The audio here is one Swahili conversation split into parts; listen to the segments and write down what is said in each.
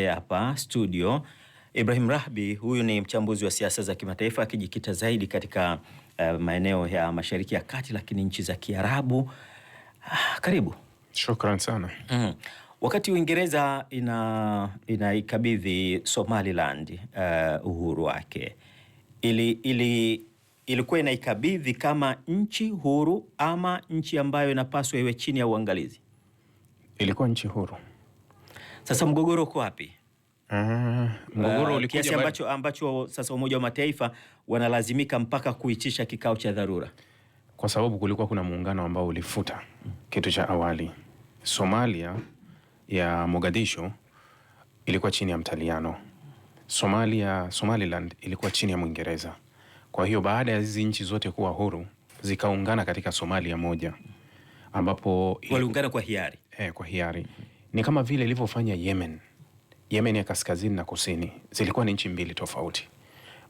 naye hapa studio Ibrahim Rahbi. Huyu ni mchambuzi wa siasa za kimataifa akijikita zaidi katika maeneo ya Mashariki ya Kati, lakini nchi za Kiarabu. Karibu. Shukran sana. Wakati Uingereza inaikabidhi Somaliland uhuru wake, ilikuwa inaikabidhi kama nchi huru ama nchi ambayo inapaswa iwe chini ya uangalizi? Ilikuwa nchi huru. Sasa mgogoro uko wapi? Mgogoro ulikuja kiasi ambacho sasa Umoja wa Mataifa wanalazimika mpaka kuitisha kikao cha dharura, kwa sababu kulikuwa kuna muungano ambao ulifuta kitu cha awali. Somalia ya Mogadishu ilikuwa chini ya Mtaliano. Somaliland ilikuwa chini ya Mwingereza. Kwa hiyo baada ya hizi nchi zote kuwa huru zikaungana katika Somalia moja, ambapo waliungana kwa hiari. Kwa hiari. Ni kama vile ilivyofanya Yemen. Yemen ya kaskazini na kusini zilikuwa ni nchi mbili tofauti.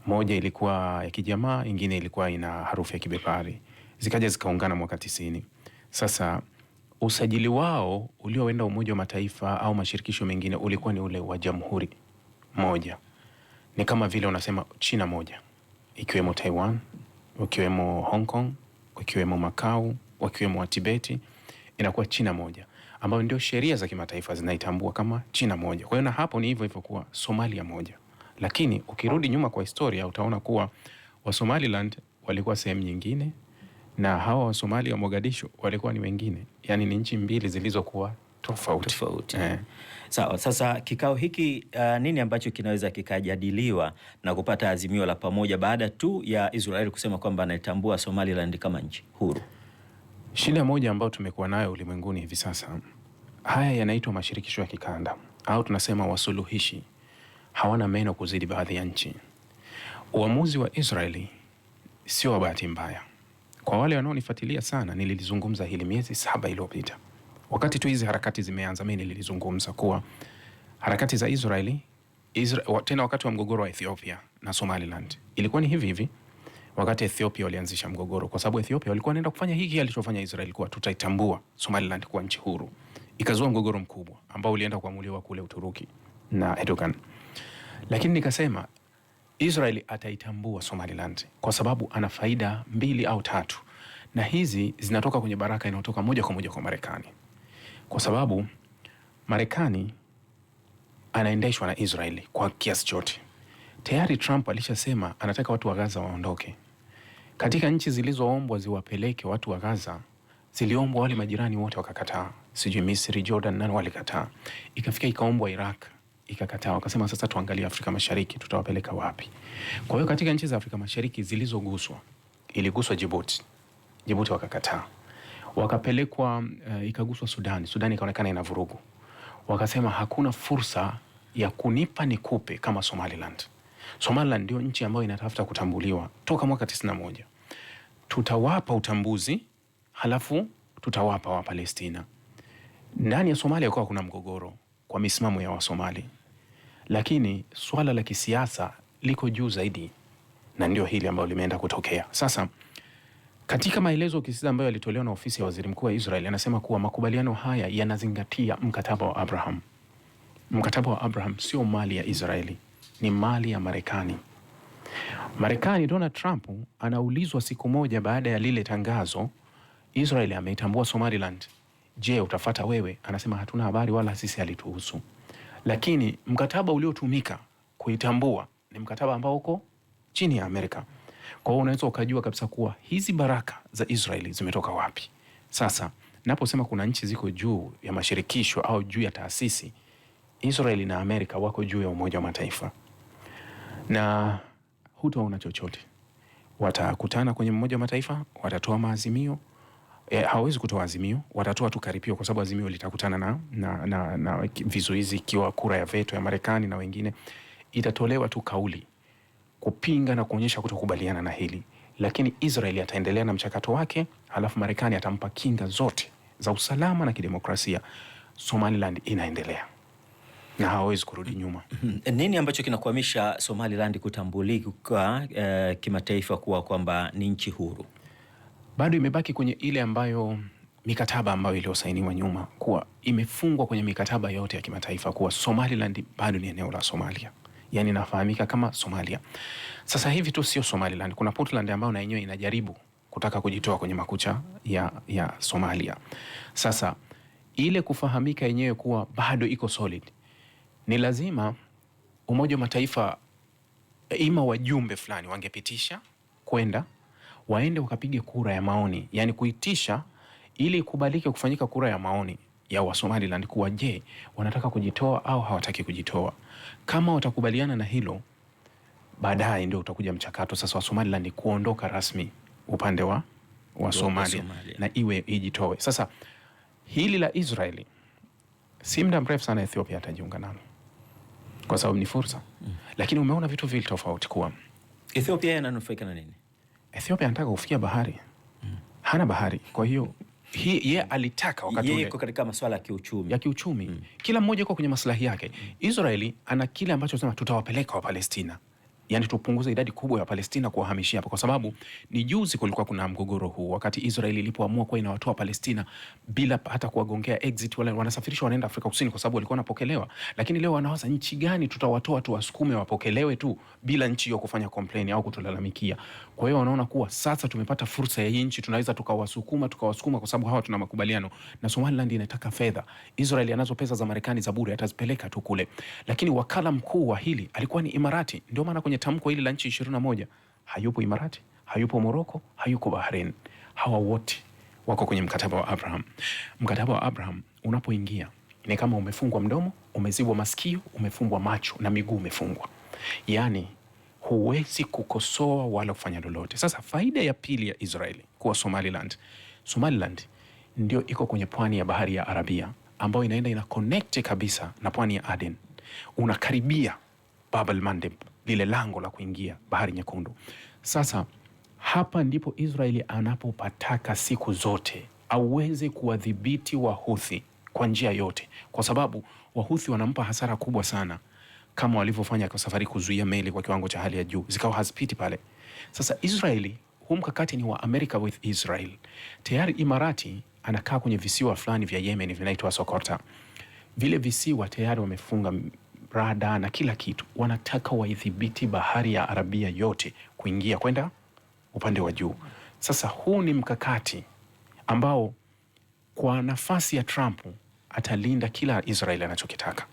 Moja ilikuwa ya kijamaa, ingine ilikuwa ina harufu ya kibepari. Zikaja zikaungana mwaka 90. Sasa usajili wao ulioenda Umoja wa Mataifa au mashirikisho mengine ulikuwa ni ule wa jamhuri moja. Ni kama vile unasema China moja, ikiwemo Taiwan, ikiwemo Hong Kong, ikiwemo Macau, ikiwemo wa Tibeti, inakuwa China moja, ambayo ndio sheria za kimataifa zinaitambua kama China moja. Kwa hiyo na hapo ni hivyo kuwa Somalia moja. Lakini ukirudi nyuma kwa historia utaona kuwa wa Somaliland walikuwa sehemu nyingine na hawa wa Somalia wa Mogadishu walikuwa ni wengine. Yaani ni nchi mbili zilizokuwa tofauti. Sawa, sasa kikao hiki nini ambacho kinaweza kikajadiliwa na kupata azimio la pamoja baada tu ya Israeli kusema kwamba anaitambua Somaliland kama nchi huru? Shida moja ambayo tumekuwa nayo ulimwenguni hivi sasa, haya yanaitwa mashirikisho ya kikanda au tunasema wasuluhishi hawana meno kuzidi baadhi ya nchi. Uamuzi wa Israeli sio wa bahati mbaya. Kwa wale wanaonifuatilia sana, nililizungumza hili miezi 7 iliyopita. Wakati tu hizi harakati zimeanza, mimi nililizungumza kuwa harakati za Israeli tena wakati wa mgogoro wa Ethiopia na Somaliland ilikuwa ni hivi. Wakati Ethiopia walianzisha mgogoro, kwa sababu Ethiopia walikuwa wanaenda kufanya hiki alichofanya Israeli, kuwa tutaitambua Somaliland kuwa nchi huru. Ikazua mgogoro mkubwa ambao ulienda kuamuliwa kule Uturuki na Erdogan. Lakini nikasema Israeli ataitambua Somaliland kwa sababu ana faida 2 au 3, na hizi zinatoka kwenye baraka inayotoka moja kwa moja kwa Marekani. Kwa sababu Marekani anaendeshwa na Israeli kwa kiasi chote. Tayari Trump alishasema anataka watu wa Gaza waondoke. Katika nchi zilizoombwa ziwapeleke watu wa Gaza, ziliombwa wale majirani wote wakakataa. Sijui Misri, Jordan, nani walikataa. Ikafika ikaombwa Iraq, ikakataa. Wakasema sasa tuangalie Afrika Mashariki tutawapeleka wapi. Kwa hiyo katika nchi za Afrika Mashariki zilizoguswa, iliguswa Djibouti wakakataa. Wakapelekwa ikaguswa Sudan ikaonekana ina vurugu. Wakasema hakuna fursa ya kunipa nikupe kama Somaliland. Somaliland ndio nchi ambayo inatafuta kutambuliwa toka mwaka 91. Tutawapa utambuzi, halafu tutawapa wa Palestina. Ndani ya Somalia kwa kuna mgogoro kwa misimamo ya Wasomali, lakini swala la kisiasa liko juu zaidi, na ndio hili ambalo limeenda kutokea. Sasa katika maelezo kisiasa ambayo yalitolewa na ofisi ya waziri mkuu wa Israel, anasema kuwa makubaliano haya yanazingatia mkataba wa Abraham. Mkataba wa Abraham sio mali ya Israeli, ni mali ya Marekani. Donald Trump anaulizwa siku moja baada ya lile tangazo, Israeli ameitambua Somaliland, je, utafata wewe? Anasema hatuna habari wala sisi halituhusu. Lakini mkataba uliotumika kuitambua ni mkataba ambao uko chini ya Amerika. Kwa hiyo unaweza ukajua kabisa kuwa hizi baraka za Israeli zimetoka wapi. Sasa naposema kuna nchi ziko juu ya mashirikisho au juu ya taasisi, Israeli na Amerika wako juu ya Umoja wa Mataifa, na hutaona chochote. Watakutana kwenye Umoja wa Mataifa, watatoa maazimio. Hawezi kutoa azimio, watatoa tu karipio, kwa sababu azimio litakutana na vizuizi, ikiwa kura ya veto ya Marekani na wengine. Itatolewa tu kauli kupinga na kuonyesha kutokubaliana na hili, lakini Israeli ataendelea na mchakato wake, halafu Marekani atampa kinga zote za usalama na kidemokrasia. Somaliland inaendelea na hawezi kurudi nyuma. Nini ambacho kinakwamisha Somaliland kutambulika kimataifa kuwa kwamba ni nchi huru? Bado imebaki kwenye ile ambayo mikataba ambayo iliyosainiwa nyuma, kuwa imefungwa kwenye mikataba yote ya kimataifa kuwa Somaliland bado ni eneo la Somalia, yani inafahamika kama Somalia. Sasa hivi tu sio Somaliland, kuna Puntland ambayo na yenyewe inajaribu kutaka kujitoa kwenye makucha ya Somalia. Sasa ile kufahamika yenyewe kuwa bado iko solid, ni lazima Umoja wa Mataifa ima wajumbe fulani wangepitisha kwenda waende wakapige kura ya maoni, yani kuitisha ili ikubalike kufanyika kura ya maoni ya wa Somaliland kuwa je, wanataka kujitoa au hawataki kujitoa. Kama watakubaliana na hilo, baadaye ndio utakuja mchakato sasa wa Somaliland kuondoka rasmi upande wa Somalia na iwe ijitoe. Sasa hili la Israeli si muda mrefu sana Ethiopia atajiunga nalo kwa sababu ni fursa. Lakini umeona vitu vile tofauti kuwa Ethiopia inanufaika na nini? Ethiopia anataka kufikia bahari. Hana bahari. Kwa hiyo yeye alitaka wakati ule yuko katika masuala ya kiuchumi. Kila mmoja yuko kwenye maslahi yake. Israeli ana kile ambacho sema tutawapeleka wa Palestina. Yani tupunguze idadi kubwa ya Palestina kuwahamishia hapa, kwa sababu ni juzi kulikuwa kuna mgogoro huu wakati Israeli ilipoamua kwa inawatoa Palestina bila hata kuwagongea exit, wale wanasafirishwa wanaenda Afrika Kusini kwa sababu walikuwa wanapokelewa. Lakini leo wanawaza nchi gani tutawatoa tu wasukume wapokelewe tu bila nchi hiyo kufanya complain au kutulalamikia. Kwa hiyo wanaona kuwa sasa tumepata fursa ya hii nchi, tunaweza tukawasukuma kwa sababu hawa tuna makubaliano na Somaliland inataka fedha. Israeli anazo pesa za Marekani za bure, atazipeleka tu kule. Lakini wakala mkuu wa hili alikuwa ni Imarati. Ndio maana kwenye tamko hili la nchi 21 hayupo Imarati, hayupo Morocco, hayuko Bahrain. Hawa wote wako kwenye mkataba wa Abraham. Mkataba wa Abraham unapoingia ni kama umefungwa mdomo, umezibwa masikio, umefungwa macho na miguu umefungwa. Yani huwezi kukosoa wala kufanya lolote. Sasa faida ya pili ya Israeli kuwa Somaliland ndio iko kwenye pwani ya bahari ya Arabia ambayo inaenda ina connect kabisa na pwani ya Aden. Unakaribia Bab el-Mandeb, lile lango la kuingia bahari Nyekundu. Sasa hapa ndipo Israeli anapopataka siku zote aweze kuwadhibiti Wahuthi kwa njia yote, kwa sababu Wahuthi wanampa hasara kubwa sana, kama walivyofanya kwa safari kuzuia meli kwa kiwango cha hali ya juu zikawa hazipiti pale. Sasa Israeli, huu mkakati ni wa America with Israel. Tayari Imarati anakaa kwenye visiwa fulani vya Yemen vinaitwa Socotra. Vile visiwa tayari wamefunga rada na kila kitu, wanataka waidhibiti bahari ya Arabia yote kuingia kwenda upande wa juu. Sasa huu ni mkakati ambao kwa nafasi ya Trump atalinda kila Israeli anachokitaka.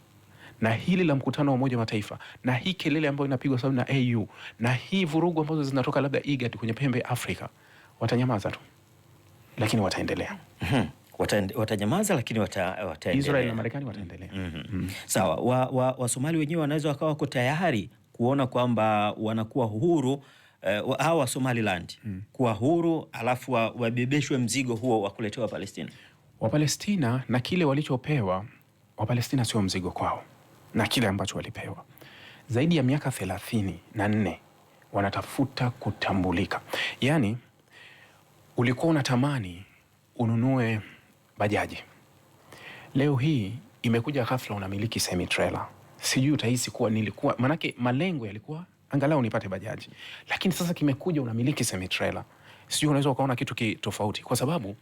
Na hili la mkutano wa Umoja wa Mataifa na hii kelele ambayo inapigwa sababu na AU na hii vurugu ambazo zinatoka labda IGAD kwenye pembe ya Afrika, watanyamaza tu, lakini wataendelea. Watanyamaza lakini wataendelea. Israeli na Marekani wataendelea. Sawa, Wasomali wenyewe wanaweza wakawa wako tayari kuona kwamba wanakuwa huru hawa wa Somaliland kuwa huru, alafu wabebeshwe mzigo huo wa kuletewa Palestina. Wapalestina na kile walichopewa, Wapalestina sio mzigo kwao na kile ambacho walipewa. Zaidi ya miaka 34 wanatafuta kutambulika. Yani ulikuwa unatamani ununue bajaji, leo hii imekuja ghafla unamiliki semi trailer. Sijui utahisi kuwa nilikuwa, manake malengo yalikuwa angalau nipate bajaji, lakini sasa kimekuja unamiliki semi trailer. Sijui unaweza ukaona kitu tofauti, kwa sababu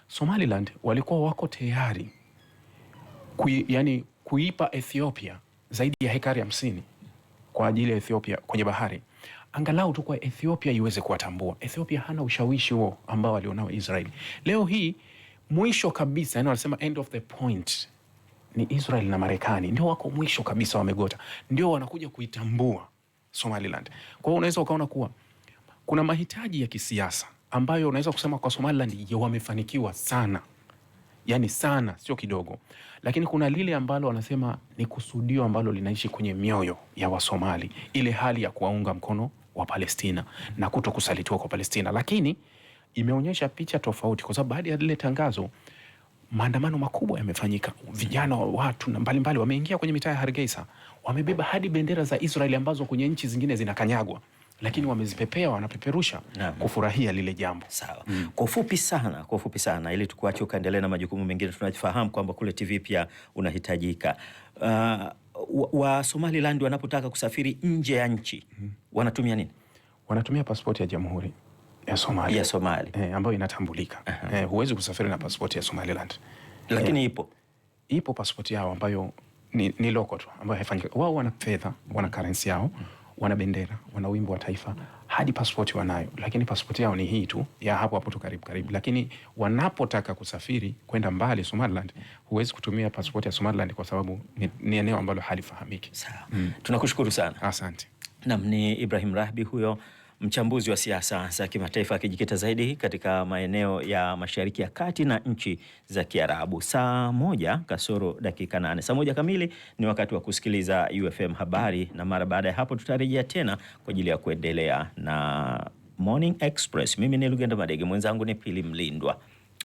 Somaliland walikuwa wako tayari kuipa Ethiopia zaidi ya hekari 50 kwa ajili ya Ethiopia kwenye bahari, angalau tu kwa Ethiopia iweze kuwatambua. Ethiopia hana ushawishi huo ambao walionao Israeli. Leo hii mwisho kabisa, yani wanasema end of the point, ni Israel na Marekani ndio wako mwisho kabisa, wamegota, ndio wanakuja kuitambua Somaliland. Kwa hiyo unaweza ukaona kuwa kuna mahitaji ya kisiasa ambayo unaweza kusema kwa Somaliland wamefanikiwa sana, yani sana, sio kidogo. Lakini kuna lile ambalo wanasema ni kusudio ambalo linaishi kwenye mioyo ya Wasomali, ile hali ya kuwaunga mkono wa Palestina na kuto kusalitiwa kwa Palestina. Lakini imeonyesha picha tofauti, kwa sababu baada ya lile tangazo maandamano makubwa yamefanyika. Vijana wa watu mbalimbali wameingia kwenye mitaa ya Hargeisa, wamebeba hadi bendera za Israeli ambazo kwenye nchi zingine zinakanyagwa, lakini wamezipepea, wanapeperusha kufurahia lile jambo. Sawa. Kwa ufupi sana ili tukuache ukaendelee na majukumu mengine. Tunafahamu kwamba kule TV pia unahitajika. Wa Somaliland wanapotaka kusafiri nje ya nchi wanatumia nini? Wanatumia pasipoti ya jamhuri. ya Somali ambayo inatambulika. Huwezi kusafiri na pasipoti ya Somaliland, lakini ipo pasipoti yao ambayo ni local tu, ambayo haifanyiki. Wao wana fedha, wana currency yao, wana bendera, wana wimbo wa taifa, hadi pasipoti wanayo, lakini pasipoti yao ni hii tu ya hapo hapo tu karibu. Lakini wanapotaka kusafiri kwenda mbali Somaliland, huwezi kutumia pasipoti ya Somaliland kwa sababu ni eneo ambalo halifahamiki. Sawa. Tunakushukuru sana. Asante. Naam, ni Ibrahim Rahbi huyo, mchambuzi wa siasa za kimataifa, akijikita zaidi katika maeneo ya Mashariki ya Kati na nchi za Kiarabu. Saa 1:04. Saa 1 kamili ni wakati wa kusikiliza UFM habari, na mara baada ya hapo tutarejea tena kwa ajili ya kuendelea na Morning Express. Mimi ni Lugenda Madege, mwenzangu ni Pili Mlindwa.